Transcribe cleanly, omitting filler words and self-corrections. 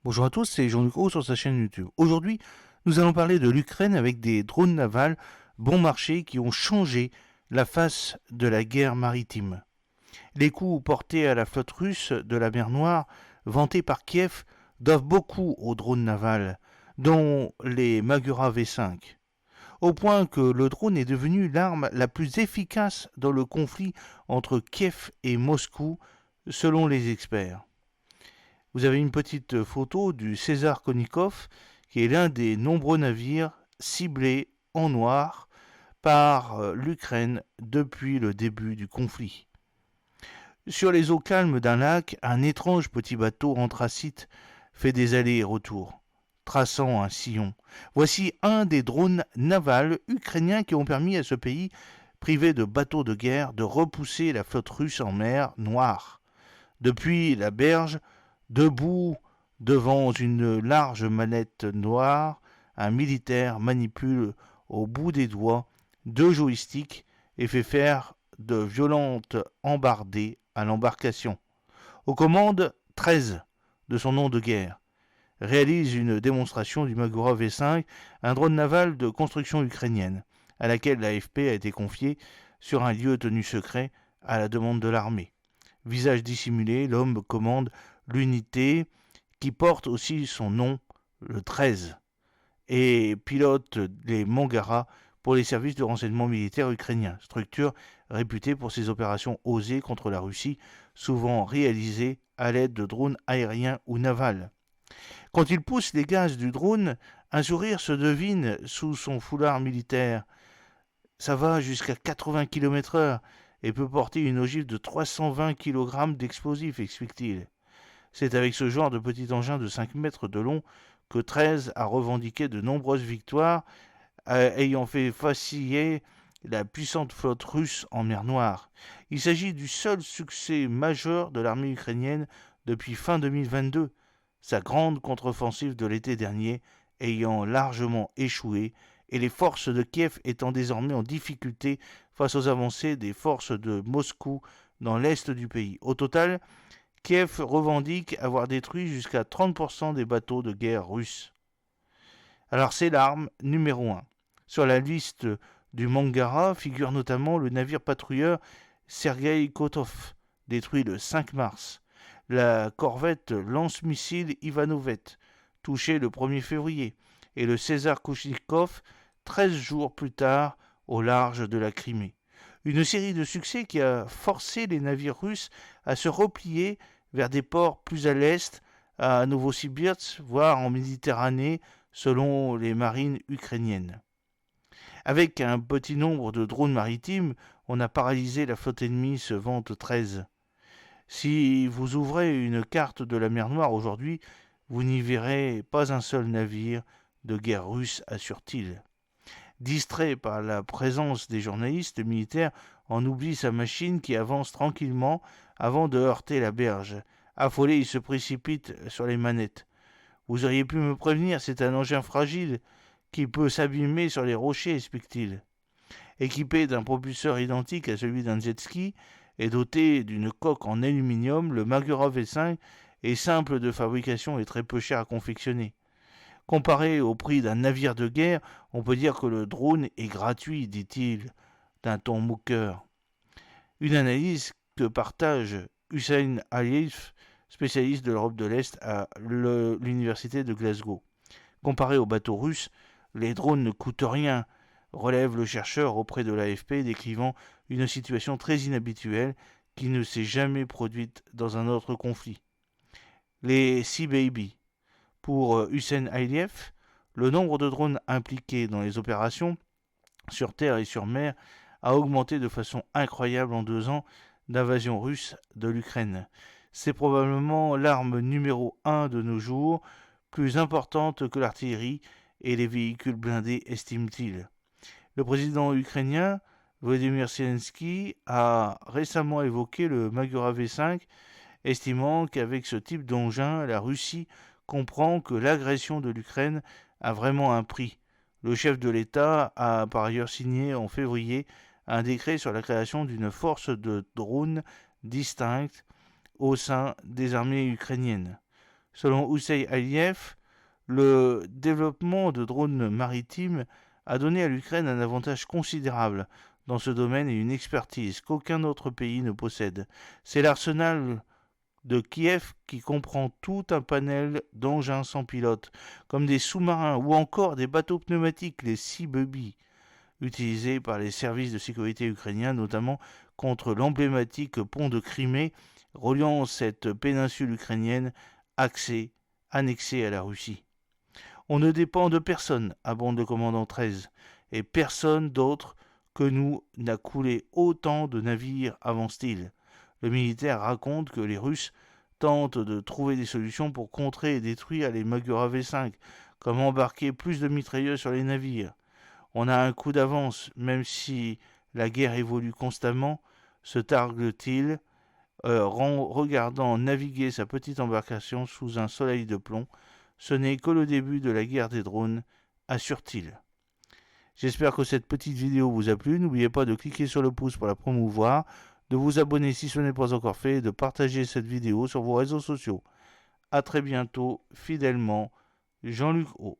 Bonjour à tous, c'est Jean-Luc Roux sur sa chaîne YouTube. Aujourd'hui, nous allons parler de l'Ukraine avec des drones navals bon marché qui ont changé la face de la guerre maritime. Les coups portés à la flotte russe de la mer Noire, vantés par Kiev, doivent beaucoup aux drones navals, dont les Magura V5, au point que le drone est devenu l'arme la plus efficace dans le conflit entre Kiev et Moscou, selon les experts. Vous avez une petite photo du César Konikov, qui est l'un des nombreux navires ciblés en noir par l'Ukraine depuis le début du conflit. Sur les eaux calmes d'un lac, un étrange petit bateau anthracite fait des allers et retours, traçant un sillon. Voici un des drones navals ukrainiens qui ont permis à ce pays, privé de bateaux de guerre, de repousser la flotte russe en mer Noire. Depuis la berge, debout devant une large manette noire, un militaire manipule au bout des doigts deux joysticks et fait faire de violentes embardées à l'embarcation. Aux commandes, 13 de son nom de guerre réalise une démonstration du Magura V5, un drone naval de construction ukrainienne, à laquelle l'AFP a été confiée sur un lieu tenu secret à la demande de l'armée. Visage dissimulé, l'homme commande l'unité qui porte aussi son nom, le 13, et pilote les Mangara pour les services de renseignement militaire ukrainiens, structure réputée pour ses opérations osées contre la Russie, souvent réalisées à l'aide de drones aériens ou navals. Quand il pousse les gaz du drone, un sourire se devine sous son foulard militaire. Ça va jusqu'à 80 km/h et peut porter une ogive de 320 kg d'explosifs, explique-t-il. C'est avec ce genre de petit engin de 5 mètres de long que 13 a revendiqué de nombreuses victoires, ayant fait vaciller la puissante flotte russe en mer Noire. Il s'agit du seul succès majeur de l'armée ukrainienne depuis fin 2022, sa grande contre-offensive de l'été dernier ayant largement échoué et les forces de Kiev étant désormais en difficulté face aux avancées des forces de Moscou dans l'est du pays. Au total, Kiev revendique avoir détruit jusqu'à 30% des bateaux de guerre russes. Alors c'est l'arme numéro 1. Sur la liste du Mangara figure notamment le navire patrouilleur Sergei Kotov, détruit le 5 mars, la corvette lance-missile Ivanovet, touchée le 1er février, et le César Kouchnikov 13 jours plus tard au large de la Crimée. Une série de succès qui a forcé les navires russes à se replier vers des ports plus à l'est, à Novosibirsk, voire en Méditerranée, selon les marines ukrainiennes. Avec un petit nombre de drones maritimes, on a paralysé la flotte ennemie ce vente 13. Si vous ouvrez une carte de la mer Noire aujourd'hui, vous n'y verrez pas un seul navire de guerre russe, assure-t-il. Distrait par la présence des journalistes, le militaire en oublie sa machine qui avance tranquillement avant de heurter la berge. Affolé, il se précipite sur les manettes. Vous auriez pu me prévenir, c'est un engin fragile qui peut s'abîmer sur les rochers, explique-t-il. Équipé d'un propulseur identique à celui d'un jet ski et doté d'une coque en aluminium, le Magura V5 est simple de fabrication et très peu cher à confectionner. Comparé au prix d'un navire de guerre, on peut dire que le drone est gratuit, dit-il, d'un ton moqueur. Une analyse que partage Hussein Aliyev, spécialiste de l'Europe de l'Est à l'université de Glasgow. Comparé aux bateaux russes, les drones ne coûtent rien, relève le chercheur auprès de l'AFP, décrivant une situation très inhabituelle qui ne s'est jamais produite dans un autre conflit. Les Sea Baby. Pour Hussein Aliyev, le nombre de drones impliqués dans les opérations sur terre et sur mer a augmenté de façon incroyable en 2 ans d'invasion russe de l'Ukraine. C'est probablement l'arme numéro 1 de nos jours, plus importante que l'artillerie et les véhicules blindés, estime-t-il. Le président ukrainien Volodymyr Zelensky a récemment évoqué le Magura V5, estimant qu'avec ce type d'engin, la Russie comprend que l'agression de l'Ukraine a vraiment un prix. Le chef de l'État a par ailleurs signé en février un décret sur la création d'une force de drones distincte au sein des armées ukrainiennes. Selon Hussein Aliyev, le développement de drones maritimes a donné à l'Ukraine un avantage considérable dans ce domaine et une expertise qu'aucun autre pays ne possède. C'est l'arsenal de Kiev qui comprend tout un panel d'engins sans pilote, comme des sous-marins ou encore des bateaux pneumatiques, les Sea-Baby, utilisés par les services de sécurité ukrainiens, notamment contre l'emblématique pont de Crimée reliant cette péninsule ukrainienne annexée à la Russie. On ne dépend de personne, abonde le commandant 13, et personne d'autre que nous n'a coulé autant de navires, avance-t-il. Le militaire raconte que les Russes tentent de trouver des solutions pour contrer et détruire les Magura V5, comme embarquer plus de mitrailleuses sur les navires. On a un coup d'avance, même si la guerre évolue constamment, se targue-t-il, regardant naviguer sa petite embarcation sous un soleil de plomb. Ce n'est que le début de la guerre des drones, assure-t-il. J'espère que cette petite vidéo vous a plu. N'oubliez pas de cliquer sur le pouce pour la promouvoir, de vous abonner si ce n'est pas encore fait et de partager cette vidéo sur vos réseaux sociaux. A très bientôt, fidèlement, Jean-Luc O.